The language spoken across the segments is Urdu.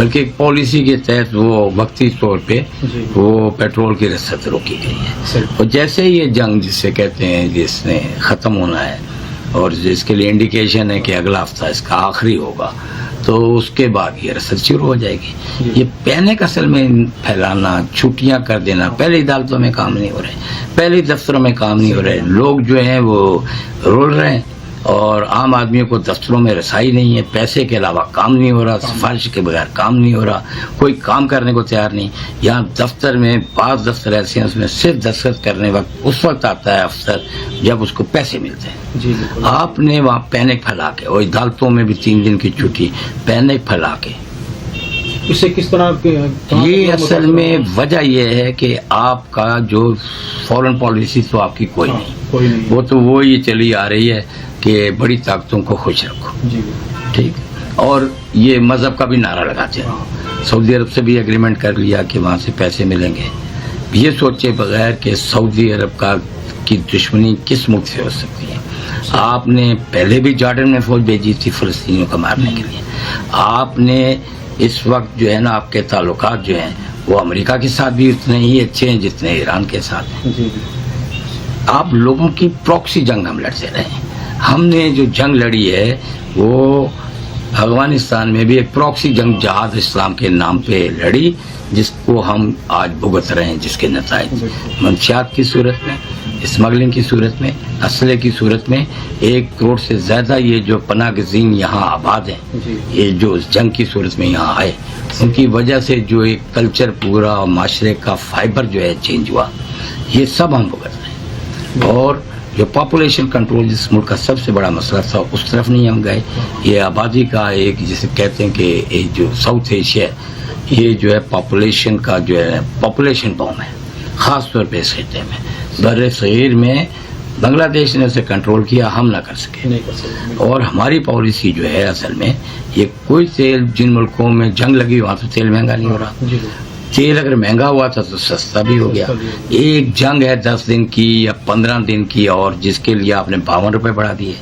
بلکہ ایک پالیسی کے تحت وہ وقتی طور پہ جی وہ پیٹرول کی رسد روکی گئی ہے. صحیح. اور جیسے یہ جنگ جسے کہتے ہیں جس نے ختم ہونا ہے اور جس کے لیے انڈیکیشن ہے کہ اگلا ہفتہ اس کا آخری ہوگا تو اس کے بعد یہ رسد شروع ہو جائے گی. یہ پینک اصل میں پھیلانا، چھٹیاں کر دینا، پہلے عدالتوں میں کام نہیں ہو رہے، پہلے دفتروں میں کام نہیں ہو رہے، لوگ جو ہیں وہ رول رہے ہیں اور عام آدمیوں کو دفتروں میں رسائی نہیں ہے، پیسے کے علاوہ کام نہیں ہو رہا، سفارش کے بغیر کام نہیں ہو رہا، کوئی کام کرنے کو تیار نہیں. یہاں دفتر میں بعض دفتر ایسے ہیں اس میں صرف دستخط کرنے وقت اس وقت آتا ہے افسر جب اس کو پیسے ملتے ہیں. جی بالکل. آپ نے وہاں پینک پھیلا کے اور عدالتوں میں بھی 3 دن کی چھٹی، پینک پھیلا کے اس سے کس طرح یہ اصل میں وجہ یہ ہے کہ آپ کا جو فورن پالیسی تو آپ کی کوئی نہیں، کوئی نہیں. وہ تو وہ یہ چلی آ رہی ہے کہ بڑی طاقتوں کو خوش رکھو. جی ٹھیک. اور یہ مذہب کا بھی نعرہ لگاتے ہیں. سعودی عرب سے بھی ایگریمنٹ کر لیا کہ وہاں سے پیسے ملیں گے، یہ سوچے بغیر کہ سعودی عرب کی دشمنی کس ملک سے ہو سکتی ہے. آپ نے پہلے بھی جارڈن میں فوج بھیجی تھی فلسطینیوں کو مارنے کے لیے. آپ نے اس وقت جو ہے نا آپ کے تعلقات جو ہیں وہ امریکہ کے ساتھ بھی اتنے ہی اچھے ہیں جتنے ایران کے ساتھ ہیں. جی. آپ لوگوں کی پراکسی جنگ ہم لڑتے رہے ہیں. ہم نے جو جنگ لڑی ہے وہ افغانستان میں بھی ایک پراکسی جنگ جہاد اسلام کے نام پہ لڑی جس کو ہم آج بھگت رہے ہیں، جس کے نتائج منشیات کی صورت میں، اسمگلنگ کی صورت میں، اسلحے کی صورت میں 1 کروڑ سے زیادہ یہ جو پناہ گزین یہاں آباد ہیں، یہ جو اس جنگ کی صورت میں یہاں آئے ان کی وجہ سے جو ایک کلچر پورا معاشرے کا فائبر جو ہے چینج ہوا، یہ سب ہم بھگت رہے ہیں. اور جو پاپولیشن کنٹرول جس ملک کا سب سے بڑا مسئلہ تھا اس طرف نہیں ہم گئے. یہ آبادی کا ایک جسے کہتے ہیں کہ ایک جو ساؤتھ ایشیا یہ جو ہے پاپولیشن کا جو ہے پاپولیشن بوم ہے، خاص طور پہ اس خطے میں. بر صغیر میں بنگلہ دیش نے اسے کنٹرول کیا، ہم نہ کر سکے. اور ہماری پالیسی جو ہے اصل میں یہ کوئی تیل جن ملکوں میں جنگ لگی وہاں تو تیل مہنگا نہیں ہو رہا. تیل اگر مہنگا ہوا تھا تو سستا بھی ہو گیا. ایک جنگ ہے 10 دن کی یا 15 دن کی اور جس کے لیے آپ نے 52 روپے بڑھا دیے،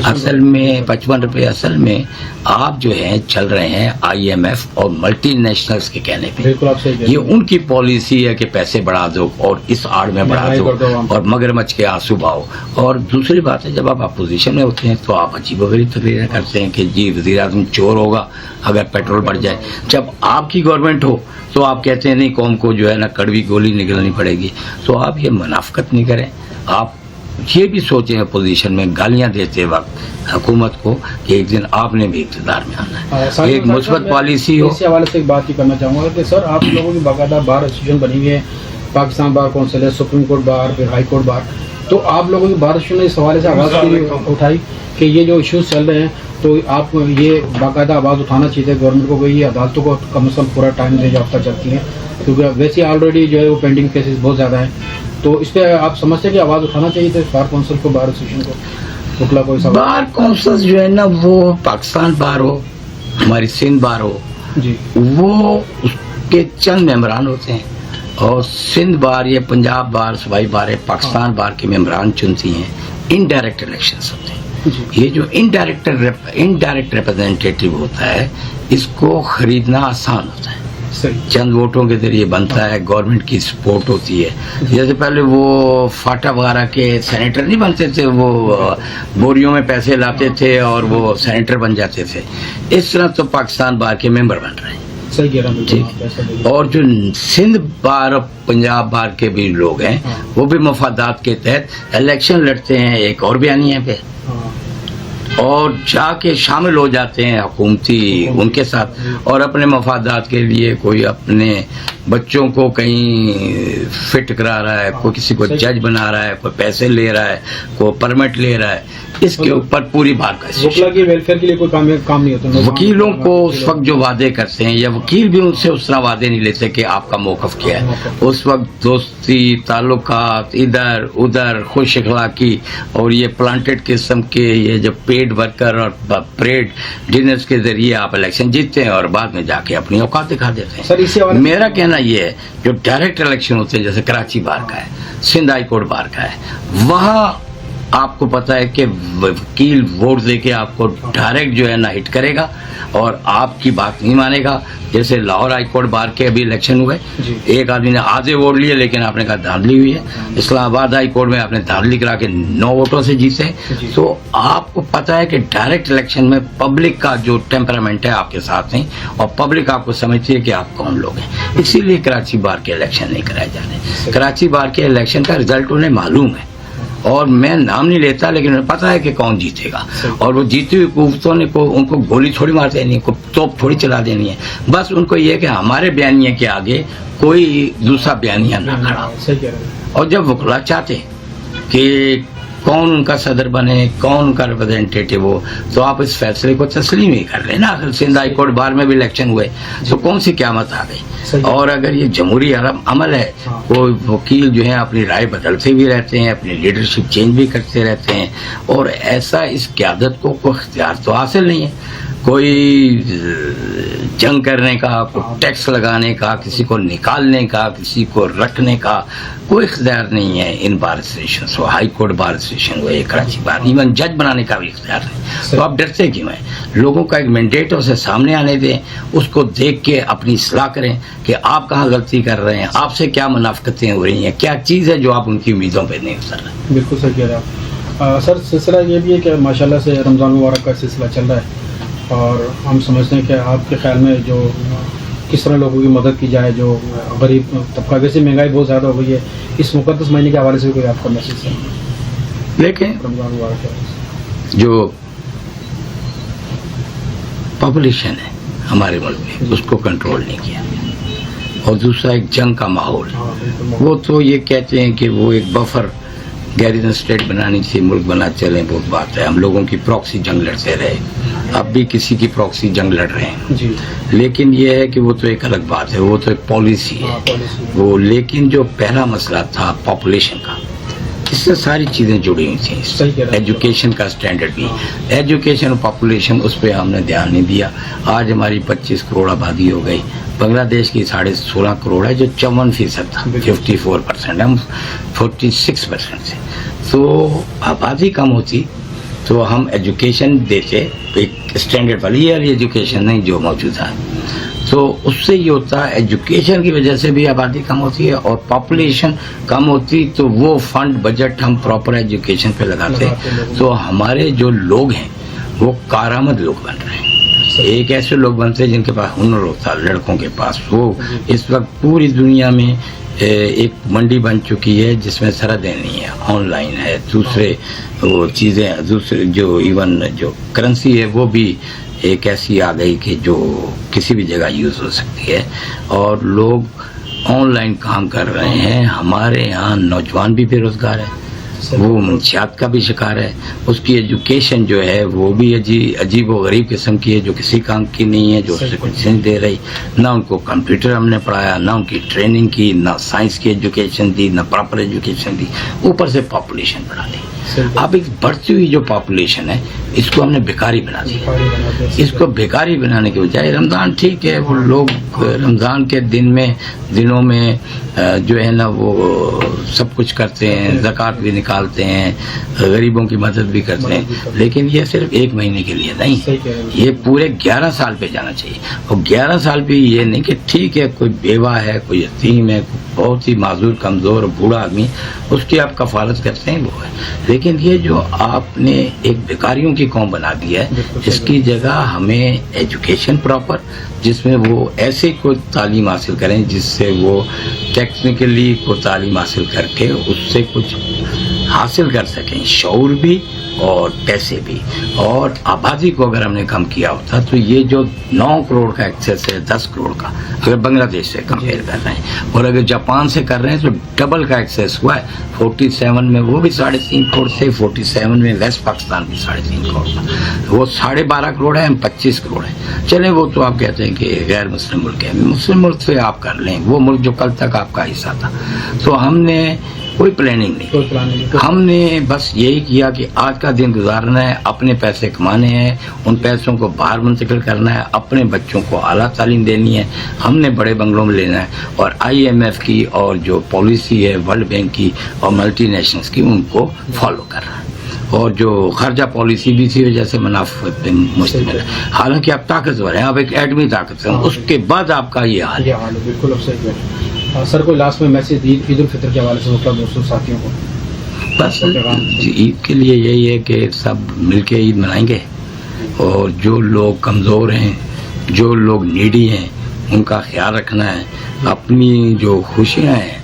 اصل میں 55 روپے. اصل میں آپ جو ہیں چل رہے ہیں IMF اور ملٹی نیشنلز کے کہنے پہ. یہ ان کی پالیسی ہے کہ پیسے بڑھا دو اور اس آڑ میں بڑھا دو اور مگرمچھ کے آنسو بہاؤ. اور دوسری بات ہے جب آپ اپوزیشن میں ہوتے ہیں تو آپ عجیب و غریب تقریریں کرتے ہیں کہ جی وزیر اعظم چور ہوگا اگر پیٹرول بڑھ جائے. جب آپ کی گورنمنٹ ہو تو آپ کہتے ہیں نہیں قوم کو جو ہے نا کڑوی گولی نکلنی پڑے گی. تو آپ یہ منافقت نہیں کریں. آپ یہ بھی سوچیں اپوزیشن میں گالیاں دیتے وقت حکومت کو کہ ایک دن آپ نے بھی اقتدار میں آنا ہے. ایک مثبت پالیسی ہو. اس حوالے سے ایک بات یہ کرنا چاہوں گا کہ سر آپ لوگوں کی باقاعدہ بار ایسوسیشن بنی ہوئی ہے، پاکستان بار کونسل ہے، سپریم کورٹ بار، پھر ہائی کورٹ بار. تو آپ لوگوں کی بار ایسوسیشن نے اس حوالے سے آواز اٹھائی کہ یہ جو ایشوز چل رہے ہیں تو آپ یہ باقاعدہ آواز اٹھانا چاہیے گورنمنٹ کو کہ یہ عدالتوں کو کم از کم پورا ٹائم دے یافتہ چلتی ہیں، کیونکہ ویسے آلریڈی جو ہے وہ پینڈنگ کیسز بہت زیادہ ہیں. تو اس پہ آپ سمجھتے ہیں کہ آواز اٹھانا چاہیے تھے بار کونسل کو، بار ایسوسیشن کو؟ بکلا کوئی سوال؟ بار کونسل جو ہے نا وہ پاکستان بار ہو، ہماری سندھ بار ہو، جی وہ اس کے چند ممبران ہوتے ہیں. اور سندھ بار یا پنجاب بار صوبائی بار ہے، پاکستان بار کے ممبران چنتی ہیں. انڈائریکٹ الیکشنز ہوتے ہیں. یہ جو انڈائریکٹ ریپرزینٹیٹیو ہوتا ہے اس کو خریدنا آسان ہوتا ہے، چند ووٹوں کے ذریعے بنتا ہے، گورنمنٹ کی سپورٹ ہوتی ہے. جیسے پہلے وہ فاٹا وغیرہ کے سینیٹر نہیں بنتے تھے، وہ بوریوں میں پیسے لاتے تھے اور وہ سینیٹر بن جاتے تھے، اس طرح تو پاکستان بار کے ممبر بن رہے ہیں. اور جو سندھ بار اور پنجاب بار کے بھی لوگ ہیں وہ بھی مفادات کے تحت الیکشن لڑتے ہیں ایک اور بیانیے پہ اور جا کے شامل ہو جاتے ہیں حکومتی ان کے ساتھ، اور اپنے مفادات کے لیے کوئی اپنے بچوں کو کہیں فٹ کرا رہا ہے، کوئی کسی کو جج بنا رہا ہے، کوئی پیسے لے رہا ہے، کوئی پرمٹ لے رہا ہے. اس کے اوپر پوری بار کا ویلفیئر کے لیے کوئی کام نہیں ہوتا. وکیلوں کو اس وقت جو وعدے کرتے ہیں یا وکیل بھی ان سے اس طرح وعدے نہیں لیتے کہ آپ کا موقف کیا ہے. اس وقت دوستی، تعلقات، ادھر ادھر، خوش اخلاقی اور یہ پلانٹڈ قسم کے یہ جو پیڈ ورکر اور پریڈ ڈنرز کے ذریعے آپ الیکشن جیتتے ہیں اور بعد میں جا کے اپنی اوقات دکھا دیتے ہیں. میرا کہنا یہ ہے جو ڈائریکٹ الیکشن ہوتے ہیں جیسے کراچی بار کا ہے، سندھ ہائی کورٹ بار کا ہے، وہاں آپ کو پتا ہے کہ وکیل ووٹ دے کے آپ کو ڈائریکٹ جو ہے نا ہٹ کرے گا اور آپ کی بات نہیں مانے گا. جیسے لاہور ہائی کورٹ بار کے ابھی الیکشن ہوئے, ایک آدمی نے آدھے ووٹ لیے لیکن آپ نے کہا دھاندلی ہوئی ہے. اسلام آباد ہائی کورٹ میں آپ نے دھاندلی کرا کے 9 ووٹوں سے جیتے. تو آپ کو پتا ہے کہ ڈائریکٹ الیکشن میں پبلک کا جو ٹیمپرامنٹ ہے آپ کے ساتھ نہیں, اور پبلک آپ کو سمجھتی ہے کہ آپ کون لوگ ہیں. اسی لیے کراچی بار کے الیکشن نہیں کرائے جا رہے. کراچی بار کے الیکشن کا رزلٹ انہیں معلوم ہے, اور میں نام نہیں لیتا لیکن انہیں پتا ہے کہ کون جیتے گا. اور وہ جیتی ہوئی قوتوں نے ان کو گولی تھوڑی مار دینی ہے, توپ تھوڑی چلا دینی ہے. بس ان کو یہ کہ ہمارے بیانیے کے آگے کوئی دوسرا بیانیہ نہ کھڑا. اور جب وکلا چاہتے کہ کون ان کا صدر بنے, کون ان کا ریپرزینٹیٹو ہو, تو آپ اس فیصلے کو تسلیم ہی کر لیں نا. سندھ ہائی کورٹ بار میں بھی الیکشن ہوئے تو کون سی قیامت آ گئی. اور اگر یہ جمہوری عمل ہے, کوئی وکیل جو ہے اپنی رائے بدلتے بھی رہتے ہیں, اپنی لیڈرشپ چینج بھی کرتے رہتے ہیں, اور ایسا اس قیادت کو کوئی اختیار تو حاصل نہیں ہے. کوئی جنگ کرنے کا, کوئی ٹیکس لگانے کا, کسی کو نکالنے کا, کسی کو رکھنے کا کوئی اختیار نہیں ہے. ان بار اسٹیشن ہو, ہائی کورٹ بار اسٹیشن ہوئے, کراچی بار, ایون جج بنانے کا بھی اختیار نہیں. تو آپ ڈرتے کیوں ہیں؟ لوگوں کا ایک مینڈیٹ اسے سامنے آنے دیں, اس کو دیکھ کے اپنی اصلاح کریں کہ آپ کہاں غلطی کر رہے ہیں, آپ سے کیا منافقتیں ہو رہی ہیں, کیا چیز ہے جو آپ ان کی امیدوں پہ نہیں اتر رہے. بالکل صحیح کہہ رہے ہیں سر. سلسلہ یہ بھی ہے کہ ماشاءاللہ سے رمضان مبارک کا سلسلہ چل رہا ہے, اور ہم سمجھتے ہیں کہ آپ کے خیال میں جو کس طرح لوگوں کی مدد کی جائے, جو غریب طبقہ, ویسے مہنگائی بہت زیادہ ہو گئی ہے, اس مقدس مہینے کے حوالے سے کوئی آپ کا میسج ہے؟ لیکن رمضان مبارک کے جو پاپولیشن ہے ہمارے ملک میں اس کو کنٹرول نہیں کیا, اور دوسرا ایک جنگ کا ماحول. وہ تو یہ کہتے ہیں کہ وہ ایک بفر گیریزن اسٹیٹ بنانی تھی, ملک بنا چلیں, بہت بات ہے. ہم لوگوں کی پراکسی جنگ لڑتے رہے, اب بھی کسی کی پراکسی جنگ لڑ رہے ہیں. لیکن یہ ہے کہ وہ تو ایک الگ بات ہے, وہ تو ایک پالیسی ہے وہ. لیکن جو پہلا مسئلہ تھا پاپولیشن کا, اس سے ساری چیزیں جڑی ہوئی تھیں. ایجوکیشن کا اسٹینڈرڈ بھی, ایجوکیشن اور پاپولیشن, اس پہ ہم نے دھیان نہیں دیا. آج ہماری 25 کروڑ آبادی ہو گئی. بنگلہ دیش کی 16.5 کروڑ ہے, جو 54% تھا. 54%, ہم 46% تھے. تو آبادی کم ہوتی تو ہم ایجوکیشن دیتے ایک اسٹینڈرڈ والی ایجوکیشن نہیں جو موجود ہے. تو اس سے یہ ہوتا ہے ایجوکیشن کی وجہ سے بھی آبادی کم ہوتی ہے, اور پاپولیشن کم ہوتی تو وہ فنڈ بجٹ ہم پراپر ایجوکیشن پہ لگاتے ہیں. تو ہمارے جو لوگ ہیں وہ کارآمد لوگ بن رہے ہیں. ایک ایسے لوگ بنتے ہیں جن کے پاس ہنر ہوتا ہے لڑکوں کے پاس. وہ اس وقت پوری دنیا میں ایک منڈی بن چکی ہے جس میں سرحدیں نہیں ہے, آن لائن ہے, دوسرے وہ چیزیں, دوسرے جو ایون جو کرنسی ہے وہ بھی ایک ایسی آ گئی کہ جو کسی بھی جگہ یوز ہو سکتی ہے, اور لوگ آن لائن کام کر رہے ہیں. ہمارے یہاں نوجوان بھی بے روزگار ہے, وہ منشیات کا بھی شکار ہے. اس کی ایجوکیشن جو ہے وہ بھی عجیب و غریب قسم کی ہے, جو کسی کام کی نہیں ہے, جو اس سے کچھ نہیں دے رہی. نہ ان کو کمپیوٹر ہم نے پڑھایا, نہ ان کی ٹریننگ کی, نہ سائنس کی ایجوکیشن دی, نہ پراپر ایجوکیشن دی. اوپر سے پاپولیشن بڑھا دی. اب ایک بڑھتی ہوئی جو پاپولیشن ہے اس کو ہم نے بیکاری بنا دی. اس کو بیکاری بنانے کے بجائے رمضان ٹھیک ہے, وہ لوگ رمضان کے دنوں میں جو ہے نا وہ سب کچھ کرتے ہیں, زکوٰۃ بھی نکالتے ہیں, غریبوں کی مدد بھی کرتے ہیں, لیکن یہ صرف 1 مہینے کے لیے نہیں, یہ پورے 11 سال پہ جانا چاہیے. اور 11 سال پہ یہ نہیں کہ ٹھیک ہے کوئی بیوہ ہے, کوئی یتیم ہے, بہت ہی معذور کمزور بوڑھا آدمی, اس کی آپ کفالت کرتے ہیں وہ ہے. لیکن یہ جو آپ نے ایک بیکاریوں کی قوم بنا دی ہے, اس کی جگہ ہمیں ایجوکیشن پراپر, جس میں وہ ایسے کوئی تعلیم حاصل کریں جس سے وہ ٹیکنیکلی کوئی تعلیم حاصل کر کے اس سے کچھ حاصل کر سکیں, شعور بھی اور پیسے بھی. اور آبادی کو اگر ہم نے کم کیا ہوتا تو یہ جو 9 کروڑ کا ایکسیس ہے 10 کروڑ کا, اگر بنگلہ دیش سے کمپیئر کر رہے ہیں, اور اگر جاپان سے کر رہے ہیں تو ڈبل کا ایکسیس ہوا ہے. 47 میں وہ بھی 3.5 کروڑ تھے, 47 میں ویسٹ پاکستان بھی 3.5 کروڑ کا, وہ 12.5 کروڑ ہے, ہم 25 کروڑ ہیں. چلیں وہ تو آپ کہتے ہیں کہ غیر مسلم ملک ہے, مسلم ملک سے آپ کر لیں, وہ ملک جو کل تک آپ کا حصہ تھا. تو ہم نے کوئی پلاننگ نہیں, ہم نے بس یہی کیا کہ آج کا دن گزارنا ہے, اپنے پیسے کمانے ہیں, ان پیسوں کو باہر منتقل کرنا ہے, اپنے بچوں کو اعلیٰ تعلیم دینی ہے, ہم نے بڑے بنگلوں میں لینا ہے, اور IMF کی اور جو پالیسی ہے ورلڈ بینک کی اور ملٹی نیشنلز کی ان کو فالو کر رہا ہے. اور جو خارجہ پالیسی بھی تھی جیسے منافع پہ مشتمل ہے. حالانکہ آپ طاقتور ہیں, آپ ایک ایٹمی طاقت ہیں, اس کے بعد آپ کا یہ حال ہے. بالکل اب صحیح ہے. سر کوئی لاسٹ میں میسج عید الفطر کے حوالے سے مطلب دوستوں ساتھیوں کو؟ بس عید کے لیے یہی ہے کہ سب مل کے عید منائیں گے, اور جو لوگ کمزور ہیں, جو لوگ نیڈی ہیں, ان کا خیال رکھنا ہے. اپنی جو خوشیاں ہیں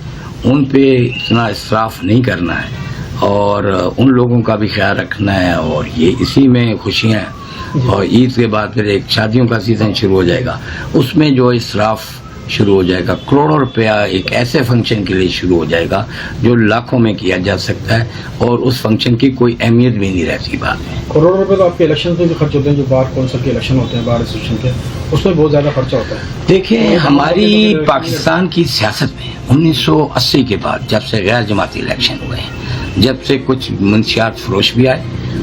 ان پہ اتنا اسراف نہیں کرنا ہے, اور ان لوگوں کا بھی خیال رکھنا ہے. اور یہ اسی میں خوشیاں ہیں. اور عید کے بعد پھر ایک شادیوں کا سیزن شروع ہو جائے گا, اس میں جو اسراف شروع ہو جائے گا. کروڑوں روپیہ ایک ایسے فنکشن کے لیے شروع ہو جائے گا جو لاکھوں میں کیا جا سکتا ہے, اور اس فنکشن کی کوئی اہمیت بھی نہیں رہتی بعد میں. کروڑوں روپے تو آپ کے الیکشن پہ بھی خرچ ہوتے ہیں, جو باہر کونسل کے الیکشن ہوتے ہیں, باہر اسٹیشن کے, اس میں بہت زیادہ خرچہ ہوتا ہے. دیکھیں ہماری پاکستان کی سیاست میں 1980 کے بعد جب سے غیر جماعتی الیکشن ہوئے ہیں, جب سے کچھ منشیات فروش بھی آئے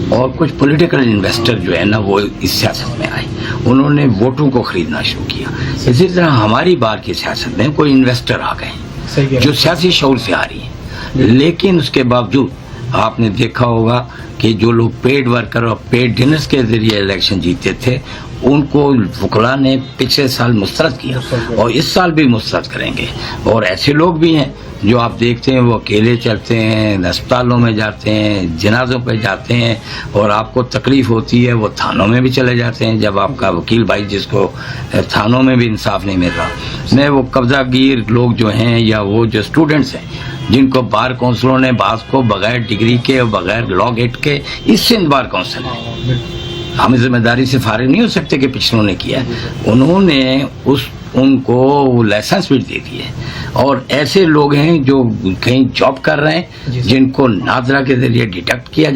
اور کچھ پولیٹیکل انویسٹر جو ہے نا وہ اس سیاست میں آئے, انہوں نے ووٹوں کو خریدنا شروع کیا. اسی طرح ہماری بار کی سیاست میں کوئی انویسٹر آ گئے جو سیاسی شعور سے آ رہی ہیں, لیکن اس کے باوجود آپ نے دیکھا ہوگا کہ جو لوگ پیڈ ورکر اور پیڈ ڈنرز کے ذریعے الیکشن جیتے تھے ان کو وکلاء نے پچھلے سال مسترد کیا, اور اس سال بھی مسترد کریں گے. اور ایسے لوگ بھی ہیں جو آپ دیکھتے ہیں وہ اکیلے چلتے ہیں, اسپتالوں میں جاتے ہیں, جنازوں پہ جاتے ہیں, اور آپ کو تکلیف ہوتی ہے وہ تھانوں میں بھی چلے جاتے ہیں جب آپ کا وکیل بھائی جس کو تھانوں میں بھی انصاف نہیں مل رہا. میں وہ قبضہ گیر لوگ جو ہیں یا وہ جو اسٹوڈنٹس ہیں جن کو بار کونسلوں نے بعض کو بغیر ڈگری کے اور بغیر لا گیٹ کے, اس سندھ بار کونسل ہے, ہم ذمہ داری سے فارغ نہیں ہو سکتے کہ پچھلوں نے کیا, انہوں نے ان کو لائسنس بھی دے دیے. اور ایسے لوگ ہیں جو کہیں جاب کر رہے ہیں جن کو ناظرہ کے ذریعے ڈیٹیکٹ کیا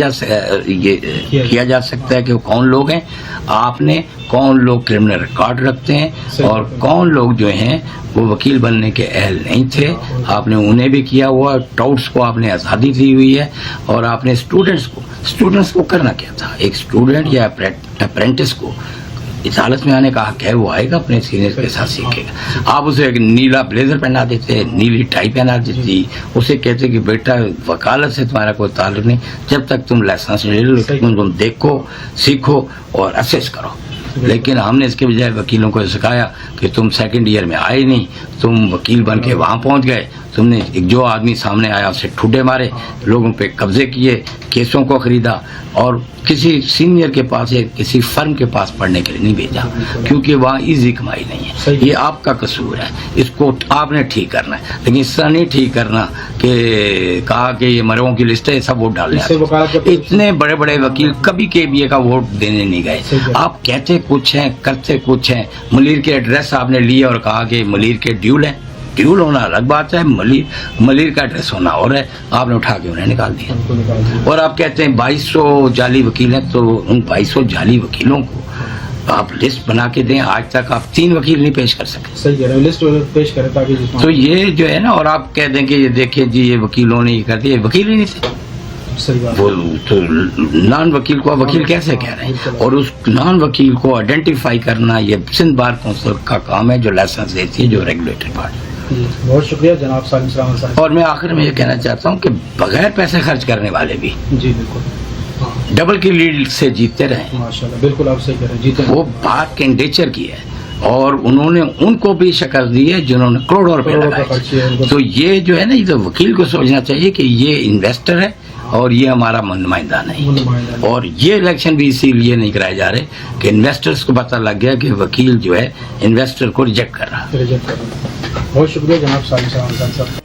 جا سکتا ہے کہ وہ کون لوگ ہیں, آپ نے کون لوگ کرمنل ریکارڈ رکھتے ہیں اور کون لوگ جو ہیں وہ وکیل بننے کے اہل نہیں تھے, آپ نے انہیں بھی کیا ہوا. ٹاؤٹس کو آپ نے آزادی دی ہوئی ہے, اور آپ نے اسٹوڈنٹس کو کرنا کیا تھا. ایک اسٹوڈنٹ یا اپرینٹس کو عدالت میں آنے کا حق ہے, وہ آئے گا اپنے سینئر کے ساتھ سیکھے گا. آپ اسے ایک نیلا بلیزر پہنا دیتے, نیلی ٹائی پہنا دیتی, اسے کہتے کہ بیٹا وکالت سے تمہارا کوئی تعلق نہیں, جب تک تم لائسنس لے لو تم دیکھو, سیکھو اور اسیس کرو. لیکن ہم نے اس کے بجائے وکیلوں کو سکھایا کہ تم سیکنڈ ایئر میں آئے نہیں, تم وکیل بن کے وہاں پہنچ گئے, تم نے جو آدمی سامنے آیا اسے ٹھوڈے مارے, لوگوں پہ قبضے کیے, کیسوں کو خریدا, اور کسی سینئر کے پاس یا کسی فرم کے پاس پڑھنے کے لیے نہیں بھیجا, کیونکہ وہاں ایزی کمائی نہیں ہے. یہ آپ کا قصور ہے, اس کو آپ نے ٹھیک کرنا ہے. لیکن اس طرح نہیں ٹھیک کرنا کہ کہا کہ یہ مرغوں کی لسٹ ہے سب ووٹ ڈالنے. اتنے بڑے بڑے وکیل کبھی KBA کا ووٹ دینے نہیں گئے. آپ کہتے کچھ ہیں کرتے کچھ ہیں. ملیر کے ایڈریس آپ نے لیے اور کہا کہ ملیر کے ڈیول ہیں, ڈیول ہونا الگ بات ہے, ملیر کا ایڈریس ہونا اور ہے, آپ نے اٹھا کے انہیں نکال دیا. اور آپ کہتے ہیں 2200 جعلی وکیل ہیں, تو ان 2200 جعلی وکیلوں کو آپ لسٹ بنا کے دیں. آج تک آپ 3 وکیل نہیں پیش کر سکے. صحیح ہے, لسٹ پیش کریں تاکہ تو یہ جو ہے نا, اور آپ کہہ دیں کہ یہ دیکھیں جی یہ وکیلوں نے یہ کر دیا, وکیل ہی نہیں تھے. وہ تو نان وکیل کو وکیل کیسے کہہ رہے ہیں؟ اور اس نان وکیل کو آئیڈینٹیفائی کرنا یہ سندھ بار کونسل کا کام ہے, جو لائسنس دیتی ہے, جو ریگولیٹری بارڈ. بہت شکریہ جناب سالم سرامان صاحب. اور میں آخر میں یہ کہنا چاہتا ہوں کہ بغیر پیسے خرچ کرنے والے بھی جی بالکل ڈبل کی لیڈ سے جیتتے رہے. ماشاءاللہ, بالکل آپ صحیح کہہ رہے ہیں, جیتے وہ بات کینڈیچر کی ہے, اور انہوں نے ان کو بھی شکست دی ہے جنہوں نے کروڑوں روپے لگائے. تو یہ جو ہے نا, یہ تو وکیل کو سوچنا چاہیے کہ یہ انویسٹر ہے اور یہ ہمارا نمائندہ نہیں. اور یہ الیکشن بھی اسی لیے نہیں کرائے جا رہے کہ انویسٹرز کو پتہ لگ گیا کہ وکیل جو ہے انویسٹر کو ریجیکٹ کر رہا ہے. بہت شکریہ جناب سالم سرامان صاحب.